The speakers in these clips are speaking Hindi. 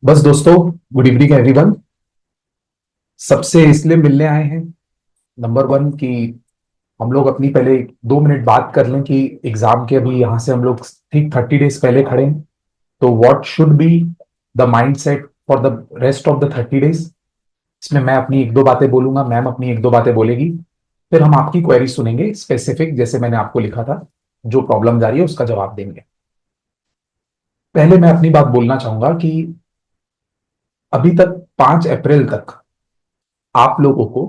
बस दोस्तों, गुड इवनिंग एवरीवन। सबसे इसलिए मिलने आए हैं। नंबर वन कि हम लोग अपनी पहले 2 मिनट बात कर लें कि एग्जाम के अभी यहाँ से हम लोग ठीक 30 डेज पहले खड़े हैं। तो what should be the mind set for the rest of the 30 days. इसमें मैं अपनी एक दो बातें बोलूंगा, मैम अपनी एक दो बातें बोलेगी, फिर हम आपकी क्वेरी सुनेंगे स्पेसिफिक, जैसे मैंने आपको लिखा था। जो प्रॉब्लम जा रही है उसका जवाब देंगे। पहले मैं अपनी बात बोलना चाहूंगा कि अभी तक 5 अप्रैल तक आप लोगों को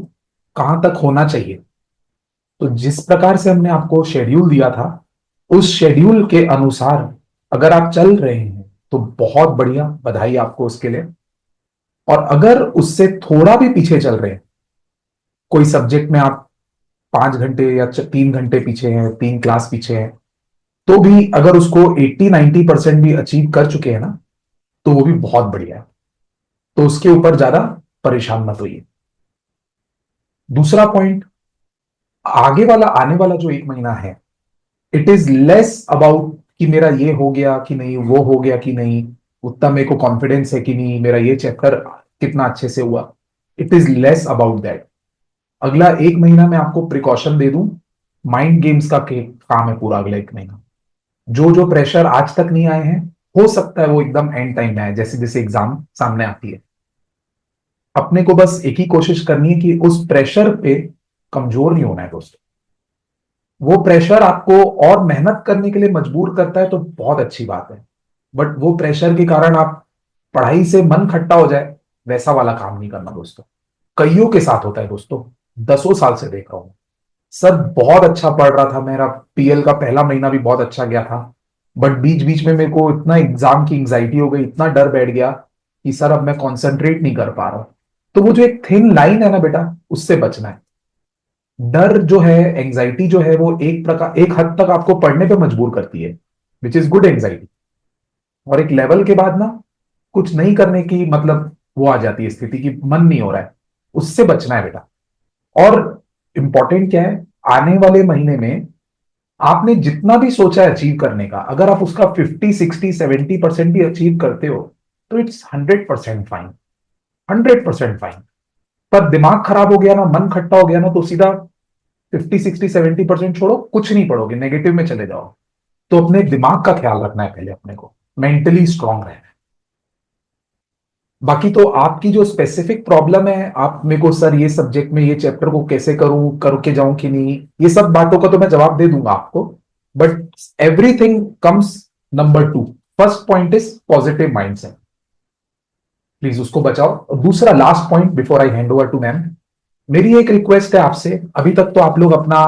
कहां तक होना चाहिए। तो जिस प्रकार से हमने आपको शेड्यूल दिया था, उस शेड्यूल के अनुसार अगर आप चल रहे हैं तो बहुत बढ़िया, बधाई आपको उसके लिए। और अगर उससे थोड़ा भी पीछे चल रहे हैं, कोई सब्जेक्ट में आप 5 घंटे या 3 घंटे पीछे हैं, 3 क्लास पीछे हैं, तो भी अगर उसको 80-90% भी अचीव कर चुके हैं ना, तो वो भी बहुत बढ़िया है। तो उसके ऊपर ज्यादा परेशान मत होइए। दूसरा पॉइंट, आगे वाला आने वाला जो 1 महीना है, इट इज लेस अबाउट कि मेरा ये हो गया कि नहीं, वो हो गया कि नहीं, उतना मेरे को कॉन्फिडेंस है कि नहीं, मेरा ये चैप्टर कितना अच्छे से हुआ। It is less about that. अगला 1 महीना मैं आपको प्रिकॉशन दे दूं, माइंड गेम्स का काम है पूरा अगला 1 महीना। जो जो प्रेशर आज तक नहीं आए हैं, हो सकता है वो एकदम एंड टाइम में आए, जैसे जैसे एग्जाम सामने आती है। अपने को बस एक ही कोशिश करनी है कि उस प्रेशर पे कमजोर नहीं होना है दोस्तों। वो प्रेशर आपको और मेहनत करने के लिए मजबूर करता है तो बहुत अच्छी बात है, बट वो प्रेशर के कारण आप पढ़ाई से मन खट्टा हो जाए, वैसा वाला काम नहीं करना दोस्तों। कईयों के साथ होता है दोस्तों, 10 साल से देख रहा हूं। सर बहुत अच्छा पढ़ रहा था, मेरा पीएल का पहला महीना भी बहुत अच्छा गया था, बट बीच बीच में मेरे को इतना एग्जाम की एंग्जाइटी हो गई, इतना डर बैठ गया कि सर अब मैं कंसंट्रेट नहीं कर पा रहा हूं। तो वो जो एक थिन लाइन है ना बेटा, उससे बचना है। डर जो है, एंजाइटी जो है, वो एक प्रकार, एक हद तक आपको पढ़ने पे मजबूर करती है, विच इज गुड एंजाइटी। और एक लेवल के बाद ना, कुछ नहीं करने की मतलब वो आ जाती है स्थिति कि मन नहीं हो रहा है। उससे बचना है बेटा। और इंपॉर्टेंट क्या है, आने वाले महीने में आपने जितना भी सोचा है अचीव करने का, अगर आप उसका 50, 60, 70% भी अचीव करते हो, तो इट्स 100% फाइन। 100% फाइन। पर दिमाग खराब हो गया ना, मन खट्टा हो गया ना, तो सीधा 50, 60, 70% छोड़ो, कुछ नहीं पढ़ोगे, नेगेटिव में चले जाओ। तो अपने दिमाग का ख्याल रखना है पहले, अपने को मेंटली स्ट्रांग रहना है। बाकी तो आपकी जो स्पेसिफिक प्रॉब्लम है, आप मेरे को सर ये सब्जेक्ट में ये चैप्टर को कैसे करूं, करके जाऊं कि नहीं, ये सब बातों का तो मैं जवाब दे दूंगा आपको। But everything comes number 2। First point is positive mindset. Please उसको बचाओ। और दूसरा last point before I hand over to ma'am, मेरी एक रिक्वेस्ट है आपसे। अभी तक तो आप लोग अपना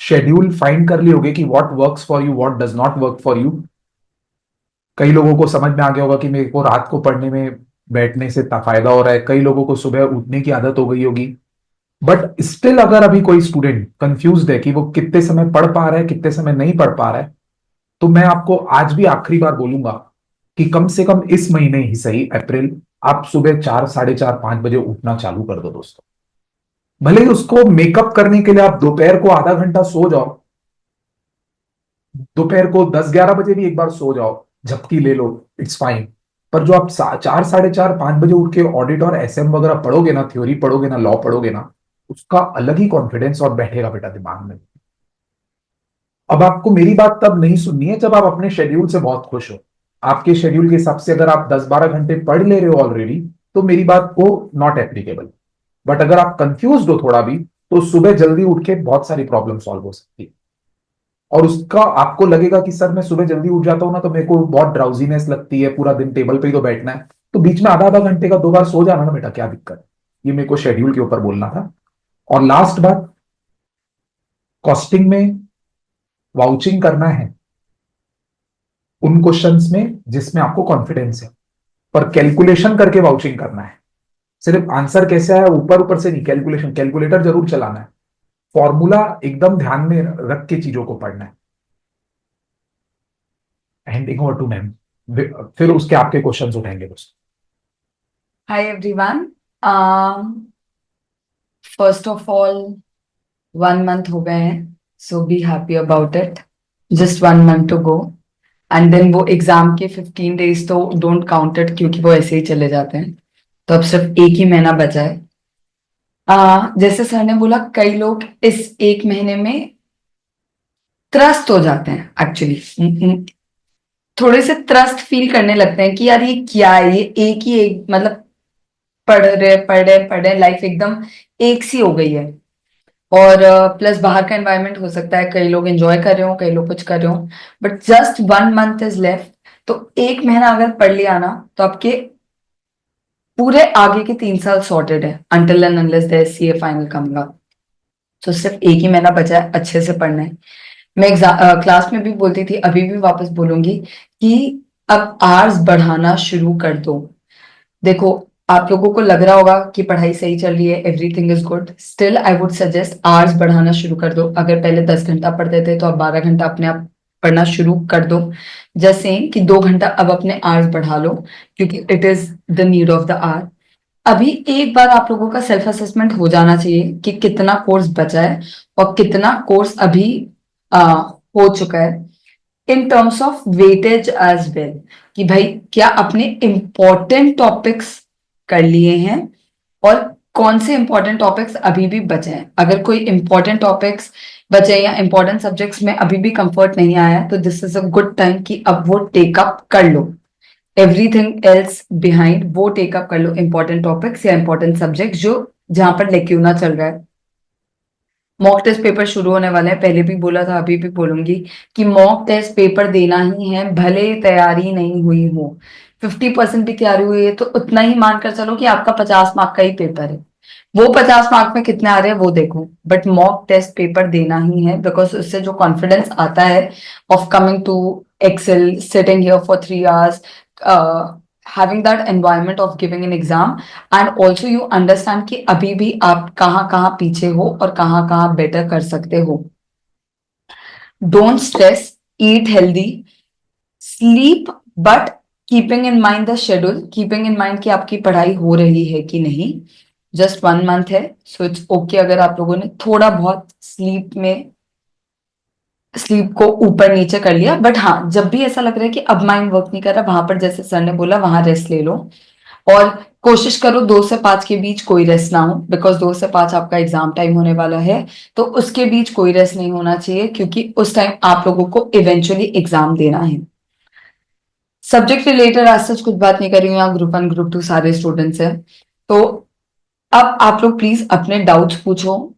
शेड्यूल फाइंड कर लिए होगे कि what works for you, what does not work for you. कई लोगों को समझ में आ गया होगा कि मेरे को रात को पढ़ने में बैठने से फायदा हो रहा है, कई लोगों को सुबह उठने की आदत हो गई होगी। बट स्टिल अगर अभी कोई स्टूडेंट कंफ्यूज्ड है कि वो कितने समय पढ़ पा रहा है, कितने समय नहीं पढ़ पा रहा है, तो मैं आपको आज भी आखिरी बार बोलूंगा कि कम से कम इस महीने ही सही, अप्रैल, आप सुबह 4, 4:30, 5 बजे उठना चालू कर दो दोस्तों। भले ही उसको मेकअप करने के लिए आप दोपहर को आधा घंटा सो जाओ, दोपहर को 10, 11 बजे भी एक बार सो जाओ, झपकी ले लो, इट्स फाइन। पर जो आप 4, 4:30, 5 बजे उठ के ऑडिट और एसएम वगैरह पढ़ोगे ना, थ्योरी पढ़ोगे ना, लॉ पढ़ोगे ना, उसका अलग ही कॉन्फिडेंस और बैठेगा बेटा दिमाग में। अब आपको मेरी बात तब नहीं सुननी है जब आप अपने शेड्यूल से बहुत खुश हो। आपके शेड्यूल के हिसाब से अगर आप 10, 12 घंटे पढ़ ले रहे हो ऑलरेडी, तो मेरी बात को नॉट एप्लीकेबल। बट अगर आप कंफ्यूज हो थोड़ा भी, तो सुबह जल्दी उठ के बहुत सारी प्रॉब्लम सॉल्व हो सकती है। और उसका आपको लगेगा कि सर मैं सुबह जल्दी उठ जाता हूं ना, तो मेरे को बहुत ड्राउजीनेस लगती है, पूरा दिन टेबल पे ही तो बैठना है। तो बीच में आधा आधा घंटे का 2 बार सो जाना ना बेटा, क्या दिक्कत है। ये मेरे को शेड्यूल के ऊपर बोलना था। और लास्ट बात, कॉस्टिंग में वाउचिंग करना है उन क्वेश्चंस में जिसमें आपको कॉन्फिडेंस है, पर कैलकुलेशन करके वाउचिंग करना है। सिर्फ आंसर कैसे आया ऊपर ऊपर से नहीं, कैलकुलेशन, कैलकुलेटर जरूर चलाना है। फॉर्मूला एकदम ध्यान में रख के चीजों को पढ़ना है। हैंडिंग ओवर टू मैम, फिर उसके आपके क्वेश्चंस उठाएंगे दोस्तों। Hi everyone. First of all, 1 month हो गए हैं, so be happy about it. Just 1 month to go. And then वो एग्जाम के 15 डेज तो डोंट काउंटेड, क्योंकि वो ऐसे ही चले जाते हैं। तो अब सिर्फ एक ही महीना बचा है। जैसे सर ने बोला, कई लोग इस एक महीने में त्रस्त हो जाते हैं एक्चुअली, थोड़े से त्रस्त फील करने लगते हैं कि यार ये क्या है, ये एक ही एक मतलब पढ़ रहे लाइफ एकदम एक सी हो गई है। और प्लस बाहर का एनवायरनमेंट हो सकता है, कई लोग एंजॉय कर रहे हो, कई लोग कुछ कर रहे हो, but just 1 month is left. तो एक महीना अगर पढ़ लिया ना, तो आपके पूरे आगे के 3 साल सॉर्टेड है, until and unless there CA final कमगा। तो सिर्फ एक ही महीना बचा है, अच्छे से पढ़ना है। मैं क्लास में भी बोलती थी, अभी भी वापस बोलूंगी कि अब आवर्स बढ़ाना शुरू कर दो। देखो, आप लोगों को लग रहा होगा कि पढ़ाई सही चल रही है, everything is good, still I would suggest hours बढ़ाना शुरू कर दो। अगर पहले 10 घंटा पढ़ते थे, तो अब 12 घंटा अपने आप पढ़ना शुरू कर दो। जैसे कि 2 घंटा अब अपने आवर्स बढ़ा लो, क्योंकि it is the need of the hour. अभी एक बार आप लोगों का सेल्फ असेसमेंट हो जाना चाहिए कि कितना कोर्स बचा है और कितना कोर्स अभी हो चुका है, in terms of weightage as well. कि भाई, क्या अपने इंपॉर्टेंट टॉपिक्स कर लिए हैं, और कौन से इंपॉर्टेंट टॉपिक्स अभी भी बचे हैं। अगर कोई इंपॉर्टेंट टॉपिक्स बचे या इंपॉर्टेंट सब्जेक्ट्स में अभी भी कंफर्ट नहीं आया है, तो this is a good time कि अब वो टेक अप कर लो। एवरीथिंग एल्स बिहाइंड वो टेक अप कर लो, इंपॉर्टेंट टॉपिक्स या इंपॉर्टेंट सब्जेक्ट जो जहां पर लेक्यूना चल रहा है। मॉक टेस्ट पेपर शुरू होने वाले हैं, पहले भी बोला था, अभी भी बोलूंगी कि मॉक टेस्ट पेपर देना ही है, भले तैयारी नहीं हुई हो। 50% भी तैयारी हुई है तो उतना ही मानकर चलो कि आपका 50 मार्क का ही पेपर है। वो 50 मार्क में कितने आ रहे हैं वो देखो, बट मॉक टेस्ट पेपर देना ही है, बिकॉज उससे जो कॉन्फिडेंस आता है of coming to excel, sitting here for 3 hours, having that environment of giving an exam, and also you understand कि अभी भी आप कहाँ कहाँ पीछे हो और कहाँ कहाँ बेटर कर सकते हो। Don't stress, eat healthy, sleep, but keeping in mind the schedule, keeping in mind कि आपकी पढ़ाई हो रही है कि नहीं। जस्ट 1 मंथ है, सो इट्स ओके अगर आप लोगों ने थोड़ा बहुत स्लीप को ऊपर नीचे कर लिया। बट हाँ, जब भी ऐसा लग रहा है कि अब माइंड वर्क नहीं कर रहा, वहां पर जैसे सर ने बोला, वहां रेस्ट ले लो। और कोशिश करो 2 से 5 के बीच कोई रेस्ट ना हो, बिकॉज 2 से 5 आपका एग्जाम टाइम होने वाला है। तो उसके बीच कोई रेस्ट नहीं होना चाहिए, क्योंकि उस टाइम आप लोगों को इवेंचुअली एग्जाम देना है। सब्जेक्ट रिलेटेड आज सच कुछ बात नहीं कर रही हूँ, यहाँ ग्रुप 1 ग्रुप 2 सारे स्टूडेंट्स हैं। तो अब आप लोग प्लीज अपने डाउट्स पूछो।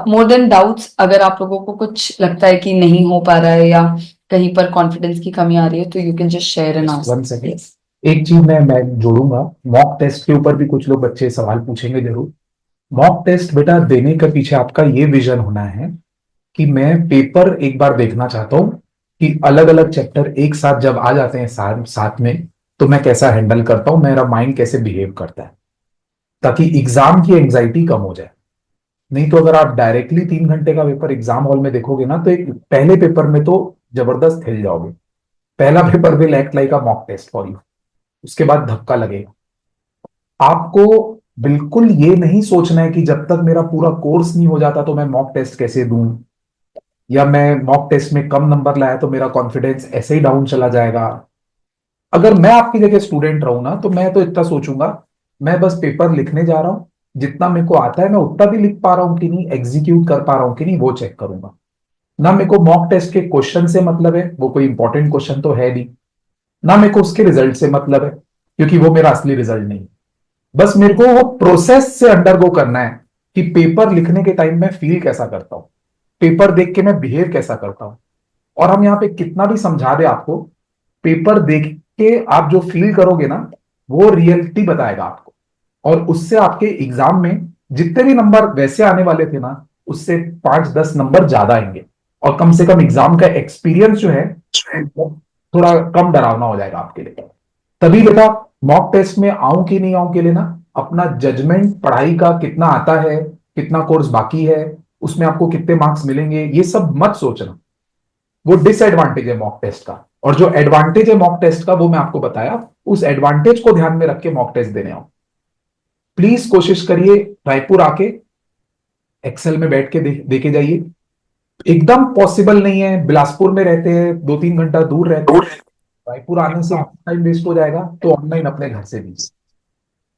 मोर देन डाउट्स, अगर आप लोगों को कुछ लगता है कि नहीं हो पा रहा है या कहीं पर कॉन्फिडेंस की कमी आ रही है, तो you can just share and ask. 1 second, एक चीज मैं जोड़ूंगा। मॉक टेस्ट के ऊपर भी कुछ लोग बच्चे सवाल पूछेंगे जरूर। मॉक टेस्ट बेटा देने के पीछे आपका ये विजन होना है कि मैं पेपर एक बार देखना चाहता हूं कि अलग अलग चैप्टर एक साथ जब आ जाते हैं साथ साथ में, तो मैं कैसा हैंडल करता हूं, मेरा माइंड कैसे बिहेव करता है, ताकि एग्जाम की एंजाइटी कम हो जाए। नहीं तो अगर आप डायरेक्टली 3 घंटे का पेपर एग्जाम हॉल में देखोगे ना, तो एक पहले पेपर में तो जबरदस्त हिल जाओगे। पहला paper will act like a mock test for you, उसके बाद धक्का लगेगा। आपको बिल्कुल ये नहीं सोचना है कि जब तक मेरा पूरा कोर्स नहीं हो जाता तो मैं मॉक टेस्ट कैसे दूं, या मैं मॉक टेस्ट में कम नंबर लाया तो मेरा कॉन्फिडेंस ऐसे ही डाउन चला जाएगा। अगर मैं आपकी जगह स्टूडेंट रहूं ना, तो मैं तो इतना सोचूंगा, मैं बस पेपर लिखने जा रहा हूं, जितना मेरे को आता है मैं उतना भी लिख पा रहा हूं कि नहीं, एग्जीक्यूट कर पा रहा हूं कि नहीं, वो चेक करूंगा। ना मेरे को मॉक टेस्ट के क्वेश्चन से मतलब है, वो कोई इंपॉर्टेंट क्वेश्चन तो है नहीं। ना मेरे को उसके रिजल्ट से मतलब है, क्योंकि वो मेरा असली रिजल्ट नहीं। बस मेरे को वो प्रोसेस से अंडरगो करना है कि पेपर लिखने के टाइम में फील कैसा करता हूं, पेपर देख के मैं बिहेव कैसा करता हूं। और हम यहाँ पे कितना भी समझा दे आपको, पेपर देख के आप जो फील करोगे ना, वो रियलिटी बताएगा आपको। और उससे आपके एग्जाम में जितने भी नंबर वैसे आने वाले थे ना, उससे 5-10 नंबर ज्यादा आएंगे। और कम से कम एग्जाम का एक्सपीरियंस जो है वो थोड़ा कम डरावना हो जाएगा आपके लिए। तभी बेटा, मॉक टेस्ट में आऊं कि नहीं आऊं के लिए ना, अपना जजमेंट पढ़ाई का कितना आता है, कितना कोर्स बाकी है, उसमें आपको कितने मार्क्स मिलेंगे, ये सब मत सोचना। वो डिसएडवांटेज है मॉक टेस्ट का। और जो एडवांटेज है मॉक टेस्ट का वो मैं आपको बताया, उस एडवांटेज को ध्यान में रख के मॉक टेस्ट देने आओ। प्लीज कोशिश करिए, रायपुर आके एक्सेल में बैठ के देके जाइए। एकदम पॉसिबल नहीं है, बिलासपुर में रहते हैं, 2-3 घंटा दूर रहते हैं, रायपुर आने से टाइम वेस्ट हो जाएगा, तो ऑनलाइन अपने घर से दीजिए।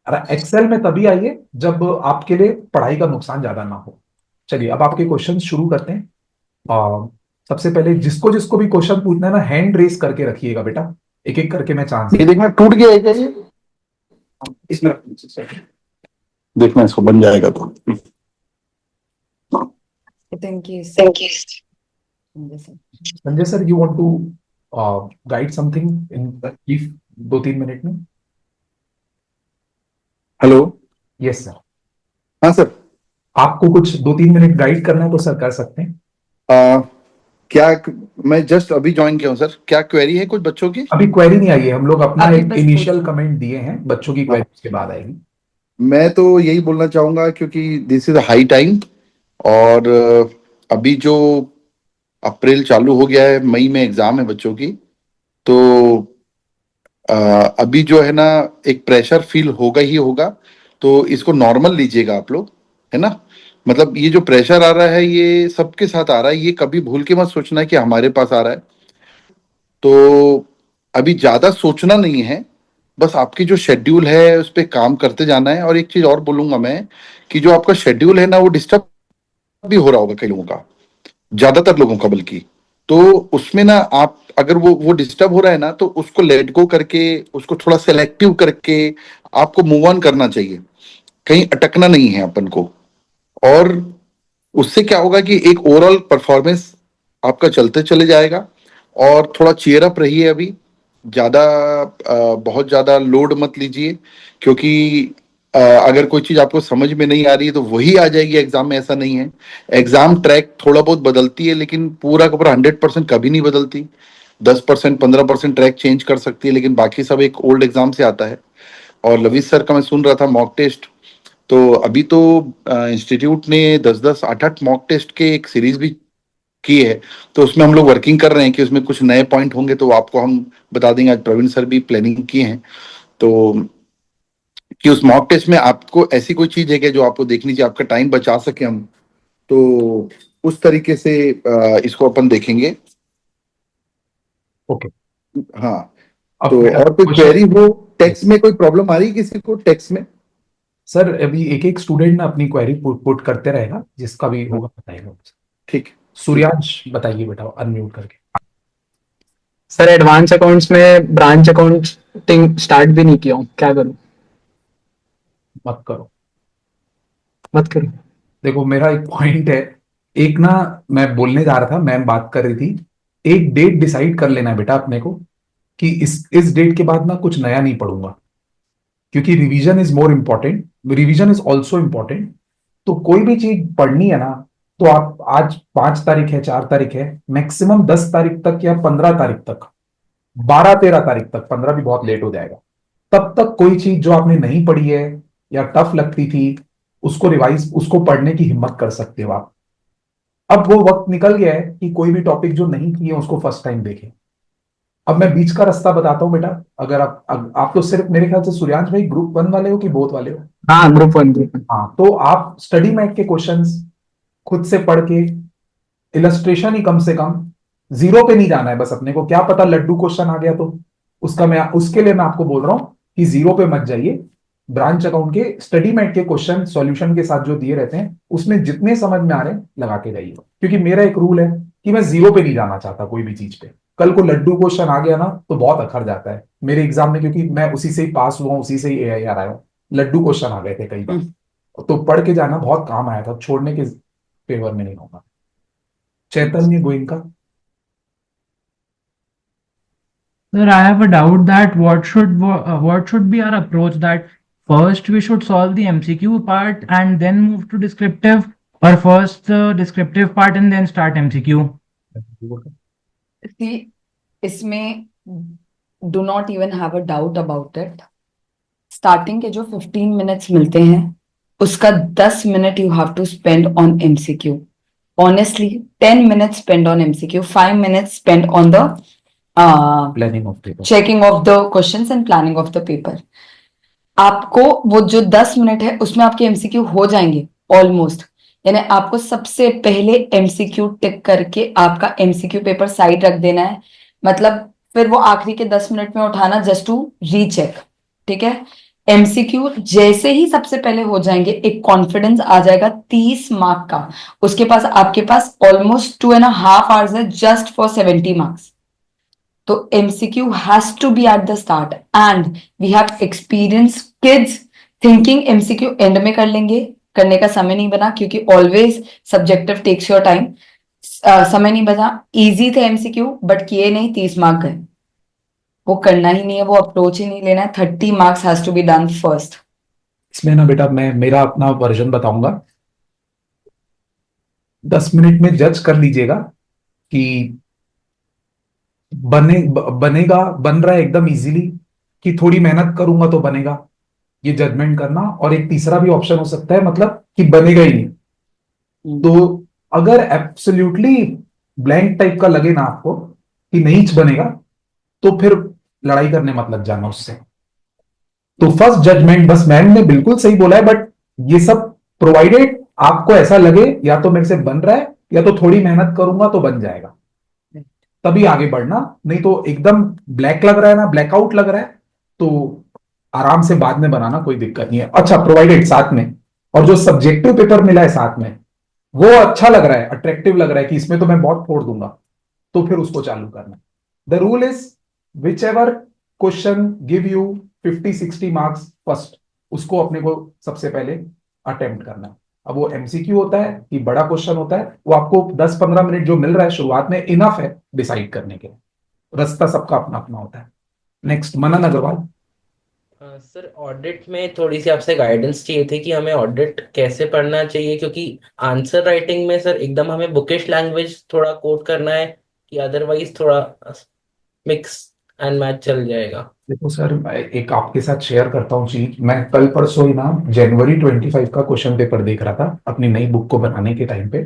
अरे एक्सेल में तभी आइए जब आपके लिए पढ़ाई का नुकसान ज्यादा ना हो। चलिए अब आपके क्वेश्चन शुरू करते हैं। आ, सबसे पहले जिसको जिसको भी क्वेश्चन पूछना है ना, हैंड रेस करके रखिएगा बेटा, एक एक करके मैं चांस ये देखना टूट गया है क्या ये? इसमें देखना इसको बन जाएगा तो। Thank you. Sanjay sir, you want to guide something in brief, 2-3 minute में? हेलो। Yes sir. हाँ सर। आपको कुछ 2-3 मिनट गाइड करना है तो सर कर सकते हैं। आ, क्या मैं जस्ट अभी ज्वाइन किया हूँ सर, क्या क्वेरी है कुछ बच्चों की? अभी क्वेरी नहीं आई है, हम लोग अपना अभी एक बस इनिशियल कमेंट दिए हैं, बच्चों की क्वेरी उसके बाद आएगी। मैं तो यही बोलना चाहूंगा क्योंकि दिस इज हाई टाइम, और अभी जो अप्रैल चालू हो गया है, मई में एग्जाम है बच्चों की, तो अ, अभी जो है ना एक प्रेशर फील होगा ही होगा। तो इसको नॉर्मल लीजिएगा आप लोग, है ना। मतलब ये जो प्रेशर आ रहा है ये सबके साथ आ रहा है, ये कभी भूल के मत सोचना कि हमारे पास आ रहा है। तो अभी ज्यादा सोचना नहीं है, बस आपकी जो शेड्यूल है उस पर काम करते जाना है। और एक चीज और बोलूंगा मैं, कि जो आपका शेड्यूल है ना वो डिस्टर्ब भी हो रहा होगा कई लोगों का, ज्यादातर लोगों का बल्कि। तो उसमें ना आप अगर वो डिस्टर्ब हो रहा है ना, तो उसको लेट गो करके, उसको थोड़ा सेलेक्टिव करके आपको मूव ऑन करना चाहिए। कहीं अटकना नहीं है अपन को। और उससे क्या होगा कि एक ओवरऑल परफॉर्मेंस आपका चलते चले जाएगा। और थोड़ा चीयर अप रहिए अभी, ज्यादा बहुत ज्यादा लोड मत लीजिए, क्योंकि अगर कोई चीज आपको समझ में नहीं आ रही है तो वही आ जाएगी एग्जाम में, ऐसा नहीं है। एग्जाम ट्रैक थोड़ा बहुत बदलती है, लेकिन पूरा का पूरा 100% कभी नहीं बदलती। 10% 15% ट्रैक चेंज कर सकती है, लेकिन बाकी सब एक ओल्ड एग्जाम से आता है। और लविश सर का मैं सुन रहा था मॉक टेस्ट, तो अभी तो इंस्टीट्यूट ने 10-10 8-8 मॉक टेस्ट के एक सीरीज भी की है। तो उसमें हम लोग वर्किंग कर रहे हैं कि उसमें कुछ नए पॉइंट होंगे तो आपको हम बता देंगे। आज प्रवीण सर भी प्लानिंग किए हैं, तो कि उस मॉक टेस्ट में आपको ऐसी कोई चीज है कि जो आपको देखनी चाहिए, आपका टाइम बचा सके हम। तो उस तरीके से इसको अपन देखेंगे। ओके। हाँ। अब तो बेटा और कोई क्वेश्चन। क्वेरी हो, टेक्स्ट में कोई प्रॉब्लम आ रही है किसी को टेक्स्ट में? सर अभी एक एक स्टूडेंट ना अपनी क्वेरी पुट पुट करते रहेगा, जिसका भी होगा बताएगा। ठीक। सूर्यांश बताइए बेटा, अनम्यूट करके। सर एडवांस अकाउंट्स में ब्रांच अकाउंटिंग स्टार्ट भी नहीं किया हूँ, क्या करूँ? मत करो। मत करूँ। देखो मेरा एक पॉइंट है, एक ना, मैं बोलने जा रहा था, मैम बात कर रही थी, एक डेट डिसाइड कर लेना है बेटा अपने को, कि इस डेट के बाद ना कुछ नया नहीं पढ़ूंगा, क्योंकि revision is more important, revision is also important. तो कोई भी चीज पढ़नी है ना, तो आप आज 5 तारीख है, 4 तारीख है, मैक्सिमम 10 तारीख तक या 15 तारीख तक, 12-13 तारीख तक, 15 भी बहुत लेट हो जाएगा, तब तक कोई चीज जो आपने नहीं पढ़ी है या टफ लगती थी, उसको रिवाइज, उसको पढ़ने की हिम्मत कर सकते हो आप। अब वो वक्त निकल गया है कि कोई भी टॉपिक जो नहीं किए उसको फर्स्ट टाइम देखें। अब मैं बीच का रास्ता बताता हूँ बेटा। अगर आप तो सिर्फ मेरे ख्याल से सूर्यांश भाई ग्रुप 1 वाले हो कि बोथ वाले हो? हाँ, ग्रुप 1। हाँ, तो आप स्टडी मैट के क्वेश्चंस खुद से पढ़ के, इलस्ट्रेशन ही कम से कम, जीरो पे नहीं जाना है। बस अपने को क्या पता लड्डू क्वेश्चन आ गया तो उसके लिए मैं आपको बोल रहा हूं कि जीरो पे मत जाइए। ब्रांच अकाउंट के स्टडी मैट के क्वेश्चन सॉल्यूशन के साथ जो दिए रहते हैं, उसमें जितने समझ में आ रहे हैं लगा के जाइए, क्योंकि मेरा एक रूल है कि मैं जीरो पे नहीं जाना चाहता कोई भी चीज पे। कल को लड्डू क्वेश्चन आ गया ना तो बहुत अखर जाता है मेरे एग्जाम में, क्योंकि मैं उसी से ही पास हुआ हूं, उसी से ही AIR आया हूँ। लड्डू क्वेश्चन आ गए थे कई बार, तो पढ़ के जाना बहुत काम आया था, छोड़ने के फेवर में नहीं होगा। चैतन्य Goenka. Sir, I have a doubt that what should be our approach, that first we should solve the MCQ part and then move to descriptive, or first the descriptive part and then start MCQ? See, इसमें do not even have a doubt about it. Starting के जो 15 मिनट्स मिलते हैं, उसका 10 minute you have to spend on MCQ. Honestly 10 minutes spend on MCQ, 5 minutes spend on the planning of paper, checking of the questions and planning of the paper. आपको वो जो 10 मिनट है उसमें आपके एमसीक्यू हो जाएंगे ऑलमोस्ट। यानी आपको सबसे पहले एमसीक्यू टिक करके आपका एमसीक्यू पेपर साइड रख देना है। मतलब फिर वो आखिरी के 10 मिनट में उठाना जस्ट टू रीचेक। ठीक है। एमसीक्यू जैसे ही सबसे पहले हो जाएंगे, एक कॉन्फिडेंस आ जाएगा 30 मार्क का। उसके पास, आपके पास ऑलमोस्ट 2.5 hours है जस्ट फॉर 70 मार्क्स। तो MCQ has to be at the start, and we have experience kids thinking MCQ end में कर लेंगे। करने का समय नहीं बना, क्योंकि always subjective takes your time. समय नहीं बचा। इजी थे एमसीक्यू, बट किए नहीं, 30 मार्क गए। वो करना ही नहीं है, वो अप्रोच ही नहीं लेना है। 30 marks has to be done first. इसमें ना बेटा मैं मेरा अपना वर्जन बताऊंगा। 10 मिनट में जज कर लीजिएगा कि बनेगा, बन रहा है एकदम इजीली, कि थोड़ी मेहनत करूंगा तो बनेगा। ये जजमेंट करना। और एक तीसरा भी ऑप्शन हो सकता है, मतलब कि बनेगा ही नहीं। तो अगर एब्सोल्युटली ब्लैंक टाइप का लगे ना आपको कि नहीं बनेगा, तो फिर लड़ाई करने मत लग जाना उससे। तो फर्स्ट जजमेंट, बस मैम ने बिल्कुल सही बोला है, बट ये सब प्रोवाइडेड आपको ऐसा लगे या तो मेरे से बन रहा है या तो थोड़ी मेहनत करूंगा तो बन जाएगा, तभी आगे बढ़ना। नहीं तो एकदम ब्लैक लग रहा है ना, ब्लैकआउट लग रहा है, तो आराम से बाद में बनाना, कोई दिक्कत नहीं है। अच्छा, प्रोवाइडेड साथ में और जो सब्जेक्टिव पेपर मिला है साथ में, वो अच्छा लग रहा है, अट्रैक्टिव लग रहा है कि इसमें तो मैं बहुत फोड़ दूंगा, तो फिर उसको चालू करना। The rule is which ever question give you 50-60 marks first, उसको अपने को सबसे पहले अटेम्प्ट करना है। अब वो एमसीक्यू होता है कि बड़ा क्वेश्चन होता है, वो आपको 10-15 मिनट जो मिल रहा है शुरुआत में इनफ है डिसाइड करने के। रास्ता सबका अपना अपना होता है। नेक्स्ट, मनन अग्रवाल। सर ऑडिट में थोड़ी सी आपसे गाइडेंस चाहिए थी कि हमें ऑडिट कैसे पढ़ना चाहिए, क्योंकि आंसर राइटिंग में सर एकदम हमें बुकिश लैंग्वेज थोड़ा कोट करना है, कि अदरवाइज थोड़ा मिक्स एंड मैच चल जाएगा। देखो सर, मैं एक आपके साथ शेयर करता हूँ चीज। मैं कल परसों ही ना जनवरी 25 का क्वेश्चन पेपर देख रहा था अपनी नई बुक को बनाने के टाइम पे।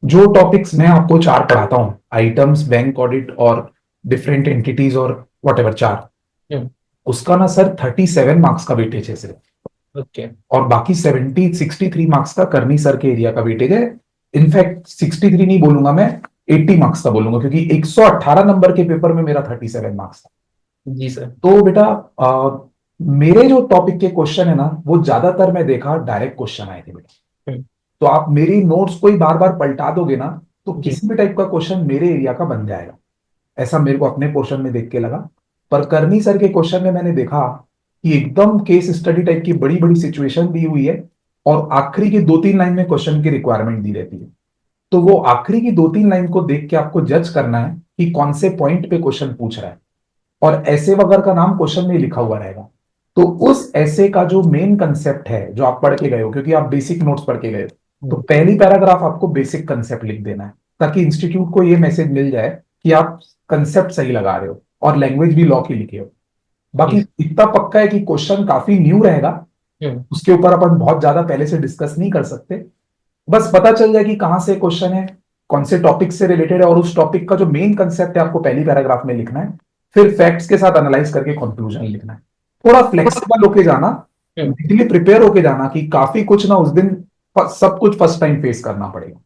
जो टॉपिक्स मैं आपको चार पढ़ाता हूँ, आइटम्स, बैंक ऑडिट और डिफरेंट एंटिटीज और वट एवर चार, हम्म। उसका ना सर 37 मार्क्स का वेटेज है सिर्फ। ओके। और बाकी 63 मार्क्स का करनी सर के एरिया का वेटेज है। इनफैक्ट 63 नहीं बोलूंगा मैं, 80 मार्क्स का बोलूंगा, क्योंकि 118 नंबर के पेपर में मेरा 37 मार्क्स था। जी सर। तो बेटा मेरे जो टॉपिक के क्वेश्चन है ना, वो ज्यादातर मैं देखा डायरेक्ट क्वेश्चन आए थे बेटा। हम्म। तो आप मेरी नोट्स को ही बार बार पलटा दोगे ना, तो जी। किसी भी टाइप का क्वेश्चन मेरे एरिया का बन जाएगा। ऐसा मेरे को अपने पोर्शन में देख के लगा। पर करनी सर के क्वेश्चन में मैंने देखा कि एकदम केस स्टडी टाइप की बड़ी बड़ी सिचुएशन दी हुई है, और आखिरी की 2-3 लाइन में क्वेश्चन की रिक्वायरमेंट दी रहती है। तो वो आखिरी की 2-3 लाइन को देख के आपको जज करना है कि कौन से पॉइंट पे क्वेश्चन पूछ रहा है। और ऐसे वगैरह का नाम क्वेश्चन में लिखा हुआ रहेगा। तो उस ऐसे का जो मेन कंसेप्ट है, जो आप पढ़ के गए हो, क्योंकि आप बेसिक नोट्स पढ़ के गए हो, तो पहली पैराग्राफ आपको बेसिक कंसेप्ट लिख देना है, ताकि इंस्टीट्यूट को ये मैसेज मिल जाए कि आप कंसेप्ट सही लगा रहे हो और लैंग्वेज भी लॉ की लिखे हो। बाकी इतना पक्का है कि क्वेश्चन काफी न्यू रहेगा, उसके ऊपर अपन बहुत ज्यादा पहले से डिस्कस नहीं कर सकते। बस पता चल जाए कि कहां से क्वेश्चन है, कौन से टॉपिक से रिलेटेड है, और उस टॉपिक का जो मेन कंसेप्ट है आपको पहली पैराग्राफ में लिखना है। फिर फैक्ट्स के साथ एनालाइज करके कंक्लूजन लिखना है। थोड़ा फ्लेक्सिबल होके जाना, मेंटली प्रिपेयर होके जाना कि काफी कुछ ना उस दिन सब कुछ फर्स्ट टाइम फेस करना पड़ेगा।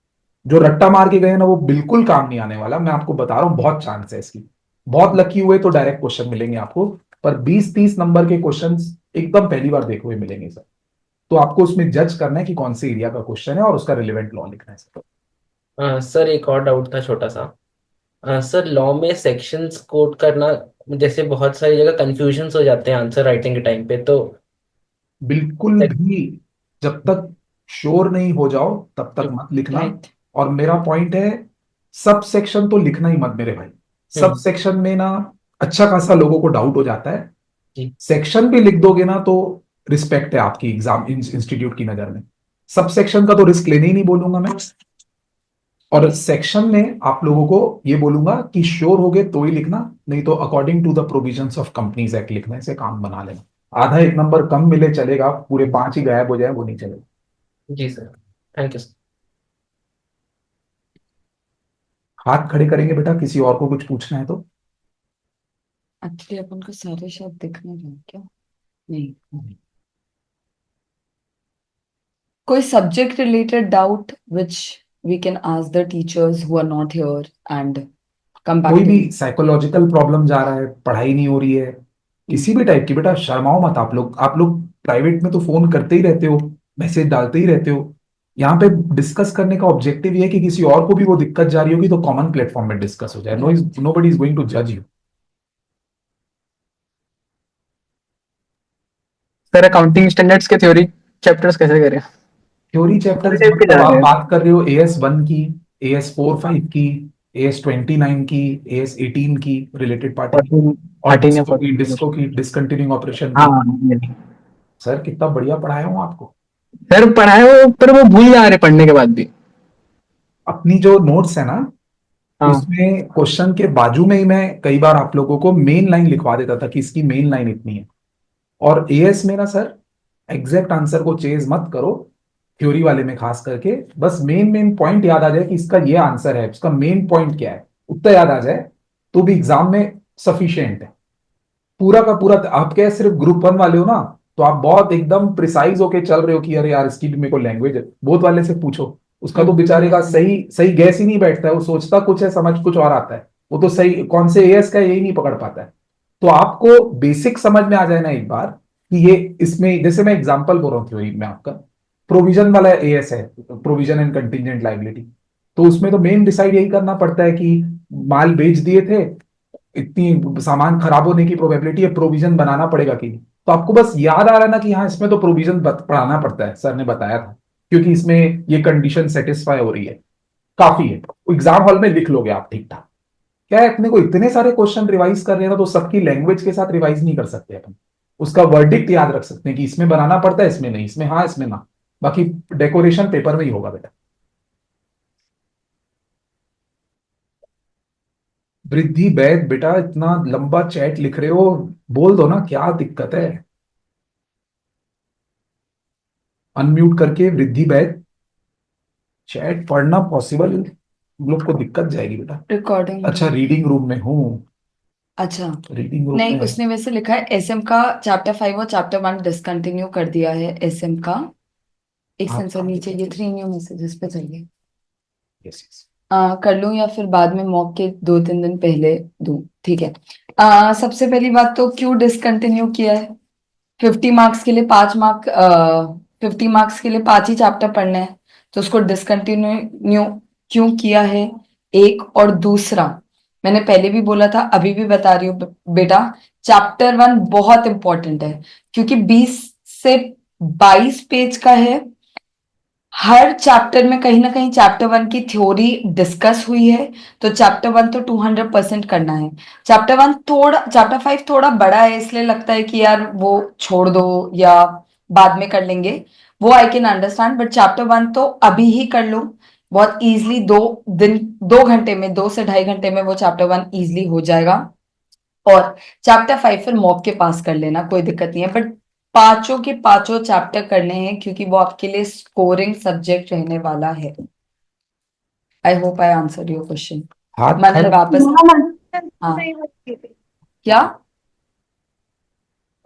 जो रट्टा मार के गए ना, वो बिल्कुल काम नहीं आने वाला। मैं आपको बता रहा हूं, बहुत चांस है इसकी। बहुत लकी हुए तो डायरेक्ट क्वेश्चन मिलेंगे आपको, पर 20-30 नंबर के क्वेश्चन एकदम पहली बार देखे हुए मिलेंगे सर। तो आपको उसमें जज करना है कि कौन से एरिया का क्वेश्चन है और उसका रिलेवेंट लॉ लिखना है सर। सर एक और डाउट था छोटा सा। सर लॉ में सेक्शंस कोड करना, जैसे बहुत सारी जगह कंफ्यूजन्स हो जाते हैं आंसर राइटिंग के टाइम पे, तो बिल्कुल भी जब तक श्योर नहीं हो जाओ तब तक मत लिखना। Right. और मेरा पॉइंट है, सब सेक्शन तो लिखना ही मत मेरे भाई। सब सेक्शन में ना अच्छा खासा लोगों को डाउट हो जाता है। जी। सेक्शन भी लिख दोगे ना तो रिस्पेक्ट है आपकी एग्जाम इंस्टीट्यूट की नजर में। सब सेक्शन का तो रिस्क लेने ही नहीं बोलूंगा मैं। और सेक्शन में आप लोगों को ये बोलूंगा कि श्योर हो गए तो ही लिखना, नहीं तो according to the provisions of companies act लिखना, इसे काम बना लेना। आधा एक नंबर कम मिले चलेगा, पूरे 5 ही गायब हो जाए वो नहीं चलेगा। जी सर, थैंक यू सर। हाथ खड़े करेंगे बेटा, किसी और को कुछ पूछना है तो। एक्चुअली अपन को सारे शायद दिखने रहे क्या? नहीं। कोई subject related doubt which we can ask the teachers who are not here, and कोई भी कंपैरेटिवली। साइकोलॉजिकल प्रॉब्लम जा रहा है, पढ़ाई नहीं हो रही है, किसी भी टाइप की, बेटा शर्माओ मत। आप लोग प्राइवेट में तो फोन करते ही रहते हो, मैसेज डालते ही रहते हो। यहाँ पे डिस्कस करने का ऑब्जेक्टिव ये है कि किसी और को भी वो दिक्कत जा रही होगी तो कॉमन प्लेटफॉर्म में डिस्कस हो जाए। नोबडी इज गोइंग टू जज यू। सर अकाउंटिंग स्टैंडर्ड्स के थ्योरी चैप्टर्स कैसे करें? थ्योरी थोड़ी चैप्टर्स टाइप के मतलब जा आप रहे हैं। बात कर रहे हो AS1 की, AS4-5 की, AS29 की, AS18 की रिलेटेड पार्टी की, 14, और 13 या डिस्को 14। की डिसकंटिन्यूइंग ऑपरेशन की। हाँ। सर कितना बढ़िया पढ़ाया हूँ आपको। सर पढ़ाए वो, पर वो भूल जा रहे पढ़ने के बाद भी। अपनी जो नोट्स है ना, हाँ। उसमें क्वेश्चन के बाजू में ही मैं कई बार आप लोगों को मेन लाइन लिखवा देता था कि इसकी मेन लाइन इतनी है। और एएस में ना सर, एग्जैक्ट आंसर को चेज मत करो, थ्योरी वाले में खास करके। बस मेन मेन पॉइंट याद आ जाए कि इसका ये आंसर है, उसका मेन पॉइंट क्या है, उतना याद आ जाए तो भी एग्जाम में सफिशिएंट है। पूरा का पूरा आप क्या सिर्फ ग्रुप 1 वाले हो ना, तो आप बहुत एकदम प्रिसाइज होके चल रहे हो कि अरे यार इसकी भी मेरे को लैंग्वेज है। बोथ वाले से पूछो, उसका तो बेचारे का सही सही गैस ही नहीं बैठता है, वो सोचता कुछ है, समझ कुछ और आता है। वो तो सही कौन से एएस का है, यही नहीं पकड़ पाता है। तो आपको बेसिक समझ में आ जाए ना एक बार कि ये इसमें, जैसे मैं एग्जांपल बोल रहा हूँ थ्योरी में आपका, प्रोविजन वाला एएस है, प्रोविजन एंड कंटिजेंट लायबिलिटी। तो उसमें तो मेन डिसाइड यही करना पड़ता है कि माल बेच दिए थे, इतनी सामान खराब होने की प्रोबेबिलिटी है, प्रोविजन बनाना पड़ेगा कि नहीं। तो आपको बस याद आ रहा है ना कि हाँ इसमें तो प्रोविजन पढ़ाना पड़ता है, सर ने बताया था, क्योंकि इसमें ये कंडीशन सेटिस्फाई हो रही है, काफी है। एग्जाम हॉल में लिख लोगे आप ठीक ठाक। क्या है, अपने को इतने सारे क्वेश्चन रिवाइज कर रहे हैं ना, तो सबकी लैंग्वेज के साथ रिवाइज नहीं कर सकते अपन। उसका वर्डिक्ट याद रख सकते हैं कि इसमें बनाना पड़ता है, इसमें नहीं, इसमें हाँ इसमें ना। बाकी डेकोरेशन पेपर में ही होगा बेटा। वृद्धि बैद, बेटा इतना लंबा चैट लिख रहे हो, बोल दो ना, क्या दिक्कत है। अनम्यूट करके वृद्धि बैद चैट पढ़ना पॉसिबल, हम लोग को दिक्कत जाएगी बेटा। रिकॉर्डिंग। अच्छा रीडिंग रूम में हूँ, अच्छा। रीडिंग रूम नहीं, में है। उसने वैसे लिखा है एसएम का चैप्टर 5 और चैप्टर 1 डिसकंटिन्यू कर दिया है एसएम का। एक आप सेंसर नीचे, ये 3 न्यू मैसेजेस पे चाहिए। Yes yes. कर लूं या फिर बाद में मॉक के 2-3 दिन पहले दूं? ठीक है। सबसे पहली बात तो क्यों डिसकंटिन्यू किया है? 50 मार्क्स के लिए 5 मार्क, 50 मार्क्स के लिए 5 ही चैप्टर पढ़ने हैं, तो उसको डिसकंटिन्यू क्यों किया है? एक और दूसरा, मैंने पहले भी बोला था, अभी भी बता रही हूँ बेटा, चैप्टर 1 बहुत इंपॉर्टेंट है, क्योंकि 20 से 22 पेज का है। हर चैप्टर में कहीं ना कहीं चैप्टर 1 की थ्योरी डिस्कस हुई है, तो चैप्टर 1 तो 200% करना है। चैप्टर 5 थोड़ा बड़ा है, इसलिए लगता है कि यार वो छोड़ दो या बाद में कर लेंगे, वो I can understand, but chapter 1 तो अभी ही कर लो। बहुत इजीली 2 दिन, 2 घंटे में, 2 से ढाई घंटे में वो चैप्टर 1 इजीली हो जाएगा। और चैप्टर 5 फिर मॉक के पास कर लेना, कोई दिक्कत नहीं है, बट पांचों के पांचों चैप्टर करने हैं, क्योंकि वो आपके लिए स्कोरिंग सब्जेक्ट रहने वाला है। I hope I answer your question. हाथ मनन खड़ा। वापस। हाँ। नहीं बोल रही थी, क्या?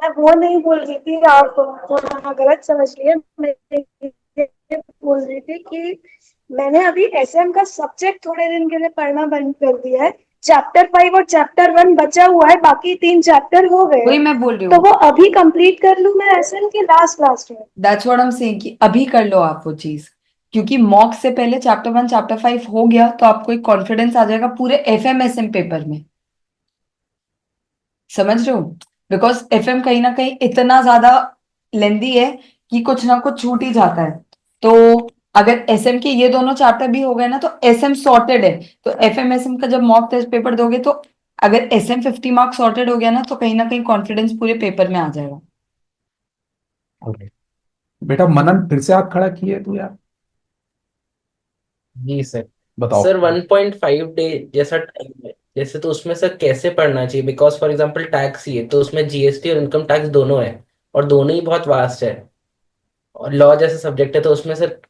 मैं वो नहीं बोल रही थी, आप थोड़ा गलत समझ लिए। मैं ये बोल रही थी कि मैंने अभी एसएम का सब्जेक्ट थोड़े दिन के लिए पढ़ना बंद कर दिया है। चैप्टर 5 और चैप्टर 1 बचा हुआ है, बाकी 3 चैप्टर हो गए वही हैं। मैं बोल रही तो हूँ, वो अभी कंप्लीट कर लूं मैं एसएम के लास्ट में। That's what I am saying कि अभी कर लो आप वो चीज, क्योंकि मॉक से पहले चैप्टर 1 चैप्टर 5 हो गया तो आपको एक कॉन्फिडेंस आ जाएगा पूरे एफएमएसएम पेपर में। समझ रहे हो? बिकॉज एफएम कहीं ना कहीं इतना ज्यादा लेंदी है कि कुछ ना कुछ छूट ही जाता है। तो अगर एसएम के ये दोनों चैप्टर भी हो गए ना, तो एसएम सॉर्टेड है। तो एफएमएसएम का जब मॉक टेस्ट पेपर दोगे, तो अगर एसएम 50 मार्क्स सॉर्टेड हो गया ना, तो कहीं ना कहीं कॉन्फिडेंस पूरे पेपर में आ जाएगा। ओके बेटा, मनन फिर से हाथ खड़ा किए तू यार, जी सर। बताओ। सर 1.5 डे जैसा टाइम है, जैसे तो उसमें सर कैसे पढ़ना चाहिए? बिकॉज फॉर एग्जांपल टैक्स ही है, तो उसमें जीएसटी और इनकम टैक्स दोनों है, और दोनों ही बहुत वास्ट है, और लॉ जैसा सब्जेक्ट है, तो उसमें सर